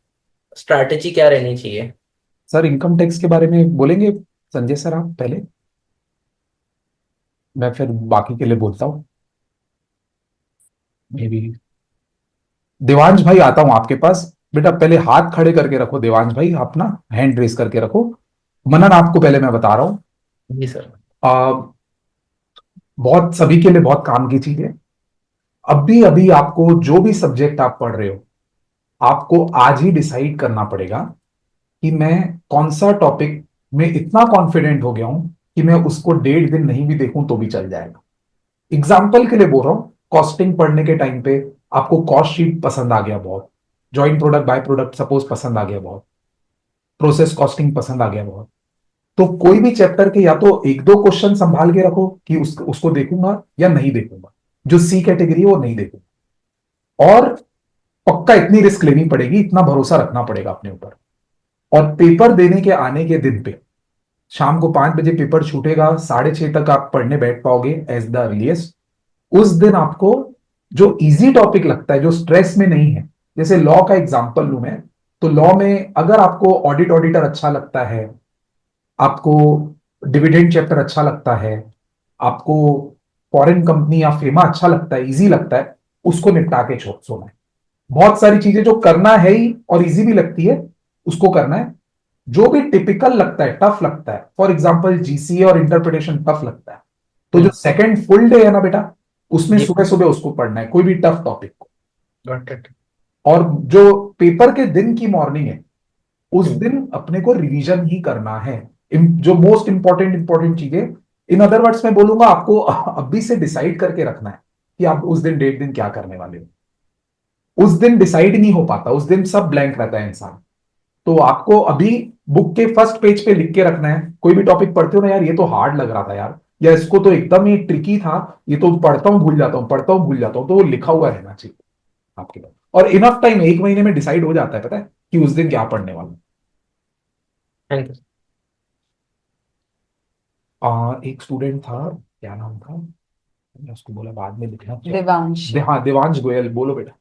स्ट्रैटेजी क्या रहनी चाहिए? सर इनकम टैक्स के बारे में बोलेंगे संजय सर आप पहले, मैं फिर बाकी के लिए बोलता हूँ। मे बी देवांश भाई आता हूं आपके पास। बेटा पहले हाथ खड़े करके रखो, देवांश भाई आप ना हैंड रेस करके रखो। मनन आपको पहले मैं बता रहा हूं, जी सर। आ, बहुत सभी के लिए बहुत काम की चीज है। अभी अभी आपको जो भी सब्जेक्ट आप पढ़ रहे हो, आपको आज ही डिसाइड करना पड़ेगा कि मैं कौन सा टॉपिक में इतना कॉन्फिडेंट हो गया हूं कि मैं उसको 1.5 दिन नहीं भी देखूं तो भी चल जाएगा। एग्जाम्पल के लिए बोल रहा हूं, कॉस्टिंग पढ़ने के टाइम पे आपको कॉस्ट शीट पसंद आ गया बहुत, joint product by product suppose पसंद आ गया बहुत, प्रोसेस कॉस्टिंग पसंद आ गया बहुत, तो कोई भी चैप्टर के या तो एक दो क्वेश्चन संभाल के रखो कि उसको देखूंगा या नहीं देखूंगा, जो सी कैटेगरी है वो नहीं देखूंगा। और पक्का इतनी रिस्क लेनी पड़ेगी, इतना भरोसा रखना पड़ेगा अपने ऊपर। और पेपर देने के आने के दिन पे शाम को 5 बजे पेपर छूटेगा, 6:30 तक आप पढ़ने बैठ पाओगे एज द अर्लीस्ट। उस दिन आपको जो इजी टॉपिक लगता है, जो स्ट्रेस में नहीं है, जैसे लॉ का एग्जांपल लूं मैं, तो लॉ में अगर आपको ऑडिटर अच्छा लगता है, आपको डिविडेंड चैप्टर अच्छा लगता है, आपको फॉरेन कंपनी या फेमा अच्छा लगता है, इजी लगता है, उसको निपटा के छोड़ सोना है। बहुत सारी चीजें जो करना है ही और इजी भी लगती है उसको करना है। जो भी टिपिकल लगता है, टफ लगता है, फॉर एग्जाम्पल जीसीए और इंटरप्रिटेशन टफ लगता है, तो जो सेकंड फुल डे है ना बेटा, उसमें जी। सुबह सुबह उसको पढ़ना है, कोई भी टफ टॉपिक को। Got it. और जो पेपर के दिन की मॉर्निंग है, उस दिन अपने को रिवीजन ही करना है। जो मोस्ट इंपॉर्टेंट चीजें, इन अदर वर्ड्स में बोलूंगा, आपको अभी से डिसाइड करके रखना है कि आप उस दिन 1.5 दिन क्या करने वाले हो। उस दिन डिसाइड नहीं हो पाता, उस दिन सब ब्लैंक रहता है इंसान। तो आपको अभी बुक के फर्स्ट पेज पे लिख के रखना है। कोई भी टॉपिक पढ़ते हो ना, यार ये तो हार्ड लग रहा था यार, या इसको तो एकदम ही ट्रिकी था, ये तो पढ़ता हूं भूल जाता हूं, पढ़ता हूं भूल जाता हूं, तो वो लिखा हुआ रहना चाहिए आपके पास। और इनफ टाइम, 1 महीने में डिसाइड हो जाता है, पता है कि उस दिन क्या पढ़ने वाला है। Thank you. एक स्टूडेंट था, क्या नाम था, मैंने उसको बोला बाद में लिखना चाहिए। देवांश। हाँ, देवांश गोयल, बोलो बेटा।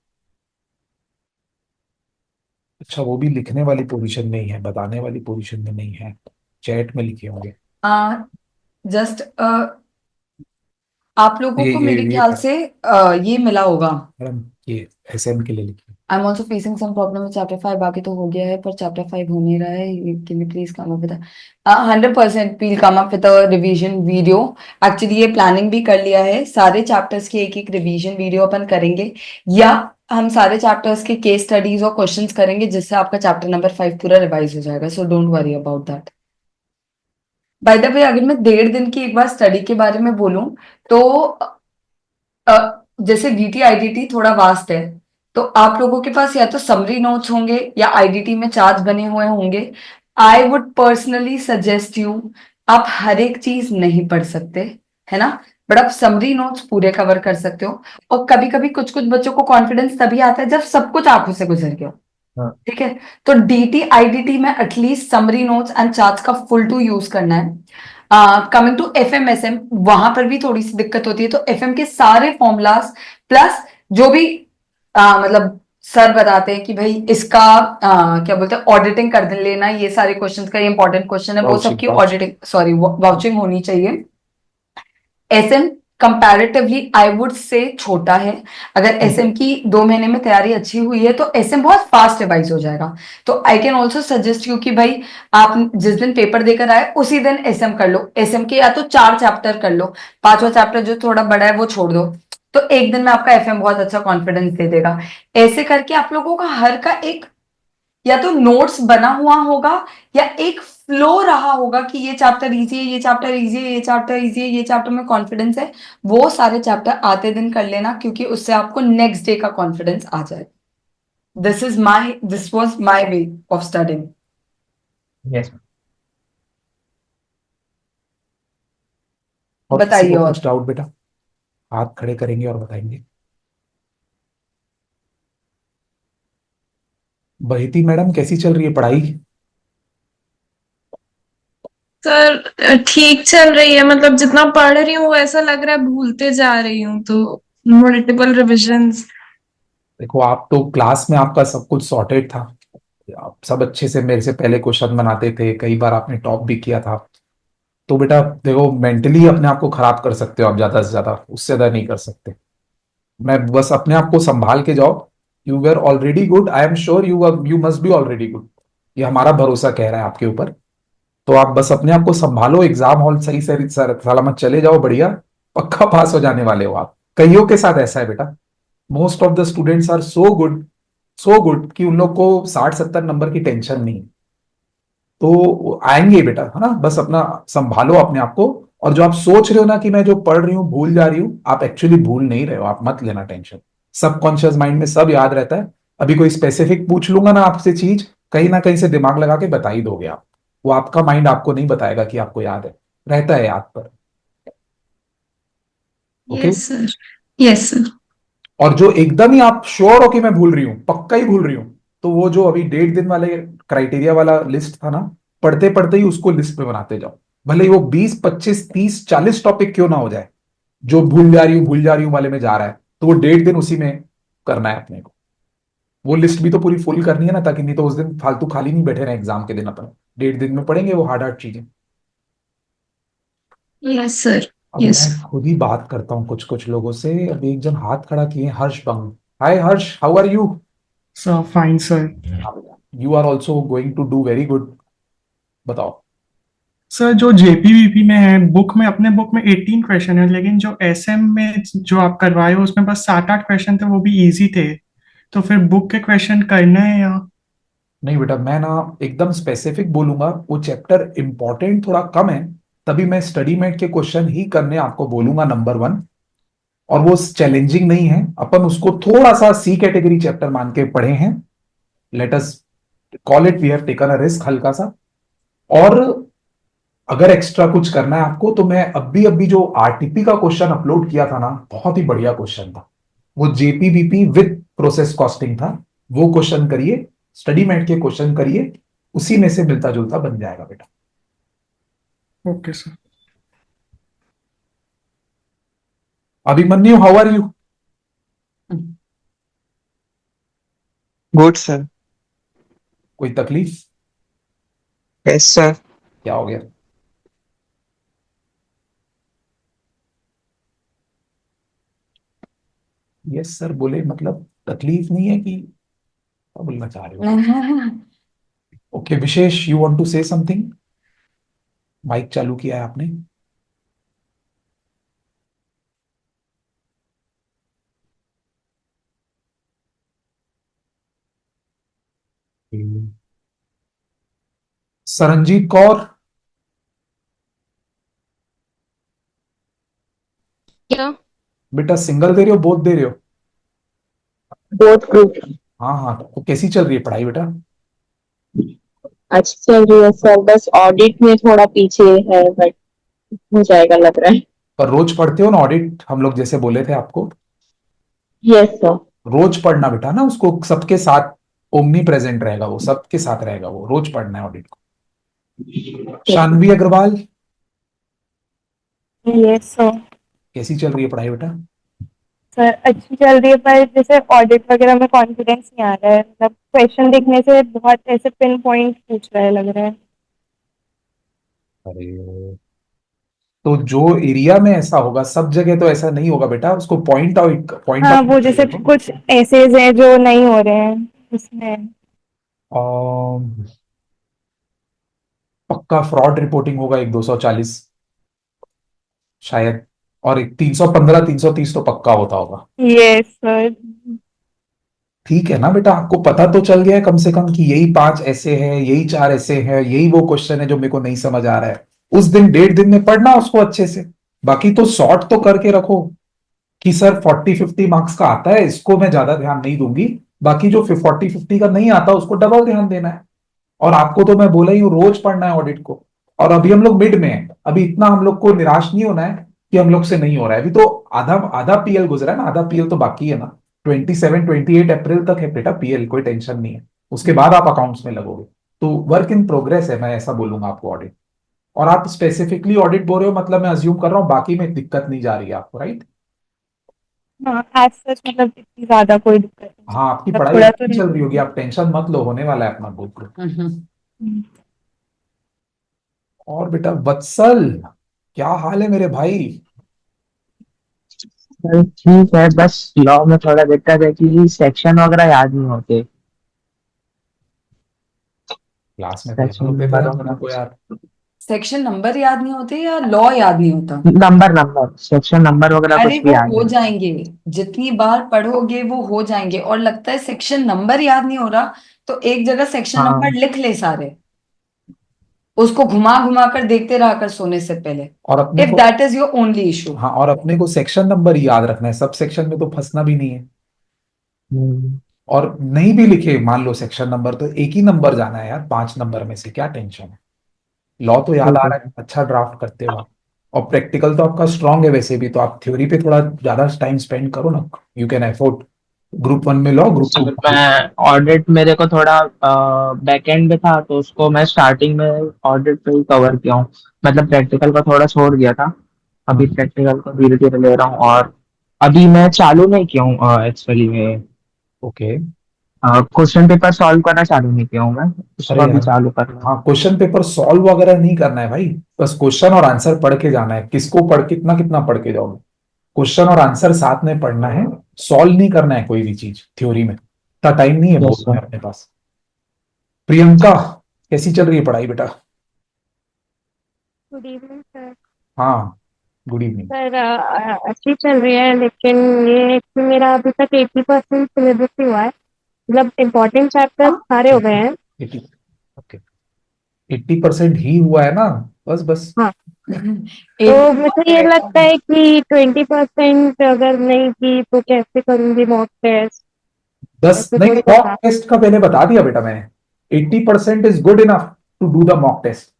अच्छा, वो भी लिखने वाली पोजीशन में ही है, बताने वाली पोजीशन में नहीं है, चैट में लिखे होंगे। जस्ट आप लोगों को मेरे ये ख्याल से ये मिला होगा। मैडम, ये एसएम के लिए लिखिए। I am also facing some problem with chapter 5। बाकी तो हो गया है, पर चैप्टर 5 हो नहीं रहा है। Can you please come up with 100% we'll come up with a revision video. Actually ये प्लानिंग भी कर लिया है, सारे चैप्टर्स की एक एक रिवीजन वीडियो अपन करेंगे, या हम सारे चैप्टर्स के केस स्टडीज और क्वेश्चंस करेंगे, जिससे आपका चैप्टर नंबर 5 पूरा रिवाइज हो जाएगा। So don't worry about that. By the way, अगर मैं 1.5 दिन की एक बार स्टडी के बारे में बोलूं, तो जैसे डीटी आईडीटी थोड़ा वास्ट है, तो आप लोगों के पास या तो समरी नोट्स होंगे या आईडीटी में चार्ट बने हुए होंगे। I would personally suggest you, आप हर एक चीज नहीं पढ़ सकते, है ना, बट आप समरी नोट्स पूरे कवर कर सकते हो। और कभी कभी कुछ कुछ बच्चों को कॉन्फिडेंस तभी आता है जब सब कुछ आंखों से गुजर गया। हाँ। ठीक है, तो डीटी आईडीटी में at least summary notes and charts का फुल टू यूज करना है। कमिंग टू एफएम एसएम, वहां पर भी थोड़ी सी दिक्कत होती है। तो एफएम के सारे फॉर्मूलाज प्लस जो भी मतलब सर बताते हैं कि भाई इसका क्या बोलते हैं, ऑडिटिंग कर लेना, ये सारे क्वेश्चंस का, ये इंपॉर्टेंट क्वेश्चन है, वो Vouching, सबकी vouching. ऑडिटिंग, सॉरी, वाउचिंग होनी चाहिए। SM comparatively I would say छोटा है। अगर एसएम की 2 महीने में तैयारी अच्छी हुई है तो एसएम बहुत फास्ट रिवाइज हो जाएगा। तो I can also suggest you कि भाई आप जिस दिन पेपर देकर आए उसी दिन एसएम कर लो। एसएम के या तो 4 चैप्टर कर लो, 5वां चैप्टर जो थोड़ा बड़ा है वो छोड़ दो, तो एक दिन में आपका एफएम बहुत अच्छा कॉन्फिडेंस दे देगा। ऐसे करके आप लोगों का हर का एक या तो नोट्स बना हुआ होगा या एक फ्लो रहा होगा कि ये चैप्टर इजी है, ये चैप्टर इजी है, ये चैप्टर इजी है, ये चैप्टर में कॉन्फिडेंस है। वो सारे चैप्टर आते दिन कर लेना, क्योंकि उससे आपको नेक्स्ट डे का कॉन्फिडेंस आ जाए। This was my way of studying. Yes. और किसी बताइए को और। कुछ डाउट बेटा, हाथ खड़े करेंगे और बताएंगे। बहती मैडम, कैसी चल रही है पढ़ाई? सर ठीक चल रही है, मतलब जितना पढ़ रही हूँ ऐसा लग रहा है भूलते जा रही हूँ, तो मल्टीपल रिविजन्स। देखो, आप तो क्लास में आपका सब कुछ सॉर्टेड था, आप सब अच्छे से मेरे से पहले क्वेश्चन बनाते थे, कई बार आपने टॉप भी किया था। तो बेटा देखो, मेंटली अपने आप को खराब कर सकते हो आप ज्यादा से ज्यादा, उससे ज्यादा नहीं कर सकते। मैं बस अपने आप को संभाल के जाओ। You were already good, I am sure you must be already good. ये हमारा भरोसा कह रहा है आपके ऊपर। तो आप बस अपने आप को संभालो, एग्जाम हॉल सही से सलामत चले जाओ, बढ़िया पक्का पास हो जाने वाले हो आप। कईयों के साथ ऐसा है बेटा, most of the students are so good कि उन लोग को 60-70 नंबर की टेंशन नहीं। तो आएंगे बेटा, है ना, बस अपना संभालो अपने आप को। और जो आप सोच रहे हो ना कि मैं जो पढ़ रही हूँ भूल जा रही हूँ, आप एक्चुअली भूल नहीं रहे हो, आप मत लेना टेंशन। सबकॉन्शियस माइंड में सब याद रहता है। अभी कोई स्पेसिफिक पूछ लूंगा ना आपसे चीज, कहीं ना कहीं से दिमाग लगा के बता ही दोगे आप। वो आपका माइंड आपको नहीं बताएगा कि आपको याद है, रहता है याद पर। Okay. Yes sir. Yes sir. और जो एकदम ही आप श्योर हो कि मैं भूल रही हूँ, पक्का ही भूल रही हूँ, तो वो जो अभी 1.5 दिन वाले क्राइटेरिया वाला लिस्ट था ना, पढ़ते पढ़ते ही उसको लिस्ट में बनाते जाओ। भले ही वो 20, 25, 30, 40 टॉपिक क्यों ना हो जाए, जो भूल जा रही हूँ वाले में जा रहा है, तो वो 1.5 दिन उसी में करना है अपने को। वो लिस्ट भी तो पूरी फुल करनी है ना, ताकि नहीं तो उस दिन फालतू खाली नहीं बैठे रहे एग्जाम के दिन अपन। 1.5 दिन में पढ़ेंगे वो हार्ड हार्ड चीजें। Yes sir. अब यस। मैं खुद ही बात करता हूँ कुछ कुछ लोगों से। अभी एक जन हाथ खड़ा किए, Harsh Bang. Hi Harsh, how are you? So fine, sir. You are also going to do very good. बताओ। सर जो जेपीवीपी में है, बुक में, अपने बुक में 18 क्वेश्चन है, लेकिन जो एसएम में जो आप करवाए हो उसमें बस 7-8 क्वेश्चन थे, वो भी इजी थे। तो फिर बुक के क्वेश्चन करना है या? नहीं बेटा, मैं ना एकदम स्पेसिफिक बोलूंगा, वो चैप्टर इंपॉर्टेंट थोड़ा कम है, तभी मैं स्टडी मेट के क्वेश्चन ही करने आपको बोलूंगा नंबर 1। और वो चैलेंजिंग नहीं है, अपन उसको थोड़ा सा सी कैटेगरी चैप्टर मान के पढ़े हैं। Let us call it we have taken a risk हल्का सा। और अगर एक्स्ट्रा कुछ करना है आपको, तो मैं अभी जो आरटीपी का क्वेश्चन अपलोड किया था ना, बहुत ही बढ़िया क्वेश्चन था। वो जेपीबीपी विद प्रोसेस कॉस्टिंग था। वो क्वेश्चन करिए, स्टडी मेट के क्वेश्चन करिए, उसी में से मिलता जुलता बन जाएगा बेटा। Okay sir. Abhimanyu, how are you? Good sir. कोई तकलीफ? Yes sir. क्या हो गया? यस सर बोले मतलब तकलीफ नहीं है कि क्या बोलना चाह रहे हो? Okay Vishesh, you want to say something? Mic चालू किया है आपने। सरनजीत कौर। क्या? बेटा सिंगल दे रहे हो, बोथ दे रहे हो? Both group. हाँ हाँ, तो कैसी चल रही है पढ़ाई बेटा? अच्छी चल रही है सर, बस ऑडिट में थोड़ा पीछे है, बट हो जाएगा लग रहा है। पर रोज पढ़ते हो ना ऑडिट, हम लोग जैसे बोले थे आपको? Yes sir. रोज पढ़ना बेटा ना उसको, सबके साथ ओमनी प्रेजेंट रहेगा, वो सबके साथ रहेगा, वो रोज पढ़ना है ऑडिट को। Shanvi Agarwal, yes sir. कैसी चल रही है पढ़ाई बेटा? सर अच्छी चल रही है, पर जैसे ऑडिट वगैरह में कॉन्फिडेंस नहीं आ रहा है, मतलब क्वेश्चन देखने से बहुत ऐसे पिन पॉइंट पूछ रहा है लग रहा है। अरे, तो जो एरिया में ऐसा होगा, सब जगह तो ऐसा नहीं होगा बेटा, उसको पॉइंट हाँ, आउट वो जैसे कुछ ऐसेज हैं जो नहीं हो रहे हैं उसमें। पक्का फ्रॉड रिपोर्टिंग होगा, एक 240 शायद, और एक 315 330 तो पक्का होता होगा। Yes sir. ठीक है ना बेटा, आपको पता तो चल गया है कम से कम कि यही 5 ऐसे हैं, यही 4 ऐसे हैं, यही वो क्वेश्चन है जो मेरे को नहीं समझ आ रहा है। उस दिन 1.5 दिन में पढ़ना उसको अच्छे से। बाकी तो सॉर्ट तो करके रखो कि सर 40-50 मार्क्स का आता है, इसको मैं ज्यादा ध्यान नहीं दूंगी। बाकी जो 40-50 का नहीं आता उसको डबल ध्यान देना है। और आपको तो मैं बोला ही हूँ, रोज पढ़ना है ऑडिट को। और अभी हम लोग मिड में हैं, अभी इतना हम लोग को निराश नहीं होना है कि हम लोग से नहीं हो रहा है। अभी तो आधा आधा पीएल गुजरा है ना, आधा पीएल तो बाकी है ना। 27-28 अप्रैल तक है बेटा पीएल, कोई टेंशन नहीं है। उसके बाद आप अकाउंट्स में लगोगे। तो वर्क इन प्रोग्रेस है, मैं ऐसा बोलूंगा आपको ऑडिट। और आप स्पेसिफिकली ऑडिट बोल रहे हो, मतलब मैं अज्यूम कर रहा हूँ बाकी में दिक्कत नहीं जा रही है आपको, राइट? हाँ, एज सच मतलब इतनी ज्यादा कोई दिक्कत नहीं, हाँ, आपकी मतलब पढ़ाई थोड़ा तो अच्छी चल रही होगी, आप टेंशन मत लो, होने वाला है अपना बुक। और बेटा वत्सल, क्या हाल है मेरे भाई? सर ठीक है, बस लॉ में थोड़ा दिक्कत है कि सेक्शन वगैरह याद नहीं होते। क्लास में तो याद सेक्शन होते थे नंबर हम लोगों वगैरह को यार। सेक्शन नंबर याद नहीं होते या लॉ याद नहीं होता? नंबर सेक्शन नंबर वगैरह अरे कुछ भी वो याद हो नहीं। जाएंगे, जितनी बार पढ़ोगे वो हो जाएंगे। और लगता है सेक्शन नंबर याद नहीं हो रहा, तो एक जगह सेक्शन नंबर हाँ लिख ले सारे, उसको घुमा घुमा कर देखते रहा कर सोने से पहले, और अपने इफ को, that is your only issue. हाँ, और अपने को सेक्शन नंबर ही याद रखना है, सब सेक्शन में तो फंसना भी नहीं है। हम्म, और नहीं भी लिखे मान लो सेक्शन नंबर, तो एक ही नंबर जाना है यार, 5 नंबर में से क्या टेंशन है। लॉ तो याद आ बिल्कुल। रहा है, अच्छा ड्राफ्ट करते हो आप। और प्रैक्टिकल तो आपका स्ट्रांग है वैसे भी, तो आप थ्योरी पे थोड़ा ज्यादा टाइम स्पेंड करो ना। You can afford. ग्रुप 1 में लॉ, ग्रुप 2 सर में। मैं ऑडिट, मेरे को थोड़ा बैकएंड में था तो उसको मैं स्टार्टिंग में ऑडिट पे ही कवर किया हूँ। मतलब प्रैक्टिकल का थोड़ा छोड़ दिया था। अभी हाँ, प्रैक्टिकल को धीरे धीरे ले रहा हूँ। और अभी मैं चालू नहीं किया हूँ एक्चुअली में। ओके। क्वेश्चन पेपर सॉल्व करना चालू नहीं किया हूँ मैं। उसको अरे अभी यार, चालू करना है। हाँ, क्वेश्चन पेपर सॉल्व वगैरह नहीं करना है भाई। बस क्वेश्चन और आंसर पढ़ के जाना है। किसको पढ़, कितना कितना पढ़ के जाओगे? क्वेश्चन और आंसर साथ में पढ़ना है। सॉल्व नहीं करना है कोई भी चीज थ्योरी में, इतना टाइम नहीं है यस बोर्ड में सर। अपने पास। प्रियंका, कैसी चल रही है पढ़ाई बेटा? Good evening sir. हाँ, गुड इवनिंग। सर अच्छी चल रही है, लेकिन ये है कि मेरा अभी तक 80% सिलेबस ही हुआ है। मतलब इम्पोर्टेंट चैप्टर सारे हो गए हैं। 80, ओके। 80% ही हुआ है ना? बस बस। हाँ, तो मुझे ये लगता 80%। है कि 20% अगर नहीं की तो कैसे करूंगी मॉक टेस्ट, दस ऐसे नहीं, थोड़ी मॉक बता। टेस्ट का पहले बता दिया बेटा मैंने। 80% is good enough to do the mock test.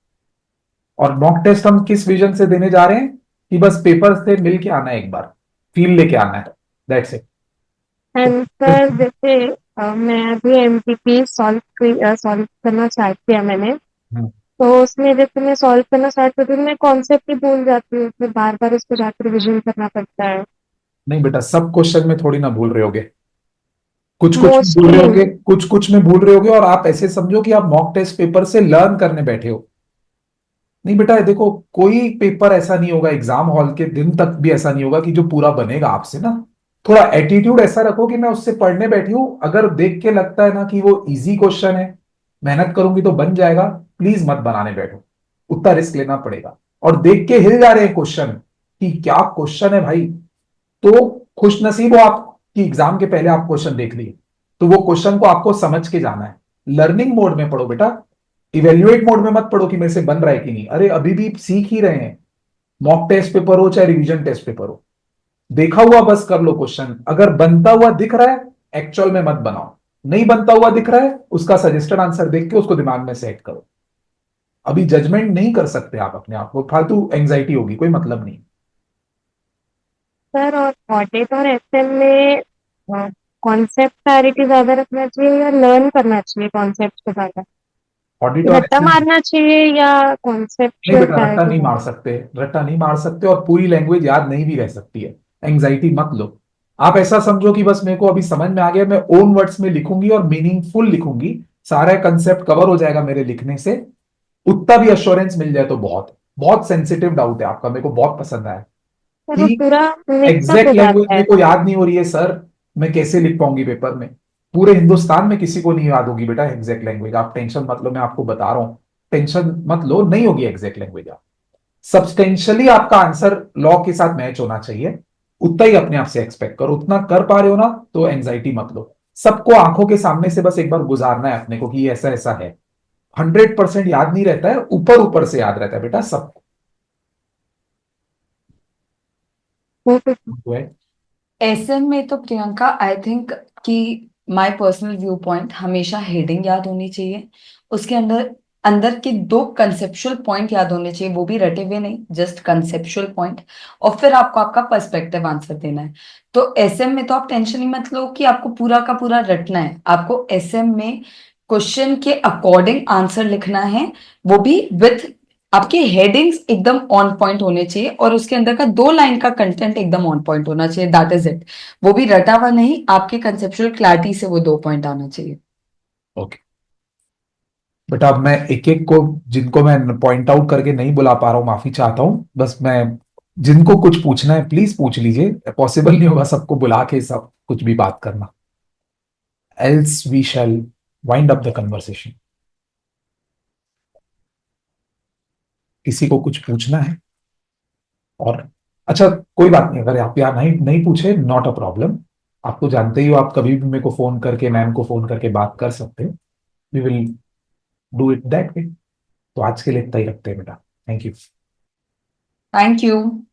और मॉक टेस्ट हम किस विजन से देने जा रहे हैं कि बस पेपर से मिल के आना है, एक बार फील लेके आना है, दैट्स इट। एंड सर जैसे मैं अभी एमपीपी सॉल्व करना स्टार्ट किया मैंने। तो उसमें जैसे मैं सॉल्व करना स्टार्ट करती हूँ, मैं कॉन्सेप्ट ही भूल जाती हूँ, फिर बार बार उसको जाकर रिविजन करना पड़ता है। नहीं बेटा, सब क्वेश्चन में थोड़ी ना भूल रहे होगे। कुछ कुछ में भूल रहे मोस्टली। होगे, कुछ कुछ में भूल रहे होगे, और आप ऐसे समझो कि आप मॉक टेस्ट पेपर से लर्न करने बैठे हो। नहीं बेटा, देखो, कोई पेपर ऐसा नहीं होगा एग्जाम हॉल के दिन तक भी ऐसा नहीं होगा कि जो पूरा बनेगा आपसे ना। थोड़ा एटीट्यूड ऐसा रखो कि मैं उससे पढ़ने बैठी हूं, अगर देख के लगता है ना कि वो इजी क्वेश्चन है, मेहनत करूंगी तो बन जाएगा, प्लीज मत बनाने बैठो। उतना रिस्क लेना पड़ेगा। और देख के हिल जा रहे हैं क्वेश्चन कि क्या क्वेश्चन है भाई, तो खुश नसीब हो आप कि एग्जाम के पहले आप क्वेश्चन देख लिए। तो वो क्वेश्चन को आपको समझ के जाना है। लर्निंग मोड में पढ़ो बेटा, इवेल्युएट मोड में मत पढ़ो कि मेरे से बन रहा है कि नहीं। अरे अभी भी सीख ही रहे हैं। मॉक टेस्ट पेपर हो चाहे रिवीजन टेस्ट पेपर हो, देखा हुआ बस कर लो क्वेश्चन। अगर बनता हुआ दिख रहा है, एक्चुअल में मत बनाओ। नहीं बनता हुआ दिख रहा है, उसका सजेस्टेड आंसर देख के उसको दिमाग में सेट करो। अभी जजमेंट नहीं कर सकते आप अपने आप को, फालतू एंग्जाइटी होगी, कोई मतलब नहीं। सर और ऑडिट और एसएम में कॉन्सेप्ट क्लैरिटी ज्यादा रखना चाहिए या लर्न करना चाहिए कॉन्सेप्ट को ज्यादा? ऑडिट और रट्टा मारना चाहिए या नहीं कॉन्सेप्चुअल बेटा, रट्टा क्लैरिटी नहीं ज्यादा? मार सकते। रट्टा नहीं मार सकते, और पूरी लैंग्वेज याद नहीं भी रह सकती है। एंग्जाइटी मत लो। आप ऐसा समझो कि बस मेरे को अभी समझ में आ गया, मैं ओन वर्ड्स में लिखूंगी और मीनिंगफुल लिखूंगी, सारा कंसेप्ट कवर हो जाएगा मेरे लिखने से। उतना भी अश्योरेंस मिल जाए तो बहुत बहुत सेंसिटिव डाउट है आपका, मेरे को बहुत पसंद आया सर वो कि पूरा मिक्सअप एग्जैक्ट हो लैंग्वेज जाता है। मेरे को याद नहीं हो रही है सर, मैं कैसे लिख पाऊंगी पेपर में? पूरे हिंदुस्तान में किसी को नहीं याद होगी बेटा एग्जैक्ट लैंग्वेज, आप टेंशन मत लो, मैं आपको बता रहा हूं। टेंशन मत लो, नहीं होगी एग्जैक्ट लैंग्वेज। आप सब्सटेंशियली आपका आंसर लॉ के साथ मैच होना चाहिए, उतना ही अपने आप से एक्सपेक्ट करो। उतना कर पा रहे हो ना, तो एंग्जाइटी मत लो। सबको आंखों के सामने से बस एक बार गुजारना है अपने को कि ये ऐसा ऐसा है। 100% याद नहीं रहता है, ऊपर ऊपर से याद रहता है बेटा सब। एसएम में तो प्रियंका आई थिंक कि माय पर्सनल व्यू पॉइंट, हमेशा हेडिंग याद होनी चाहिए। उसके अंदर अंदर के दो कंसेप्चुअल पॉइंट याद होने चाहिए, वो भी रटे हुए नहीं, जस्ट कंसेप्चुअल पॉइंट। और फिर आपको आपका पर्सपेक्टिव आंसर देना है। तो एसएम में तो आप टेंशन ही मत लो कि आपको पूरा का पूरा रटना है। आपको एसएम में क्वेश्चन के अकॉर्डिंग आंसर लिखना है, वो भी विथ आपके हेडिंग्स एकदम ऑन पॉइंट होने चाहिए, और उसके अंदर का 2 लाइन का कंटेंट एकदम ऑन पॉइंट होना चाहिए, दैट इज इट। वो भी रटा हुआ नहीं, आपके कंसेप्चुअल क्लैरिटी से वो 2 पॉइंट आना चाहिए। ओके बेटा, अब मैं एक एक को, जिनको मैं पॉइंट आउट करके नहीं बुला पा रहा हूँ, माफी चाहता हूँ। बस मैं, जिनको कुछ पूछना है प्लीज पूछ लीजिए, पॉसिबल नहीं होगा सबको बुला के सब कुछ भी बात करना। Else we shall wind up the conversation. किसी को कुछ पूछना है? और अच्छा, कोई बात नहीं, अगर आप यहाँ नहीं नहीं पूछे, नॉट अ प्रॉब्लम। आप तो जानते ही हो, आप कभी भी मेरे को फोन करके, मैम को फोन करके बात कर सकते हैं। We will do it that way. तो आज के लिए इतना ही रखते हैं बेटा। Thank you. Thank you.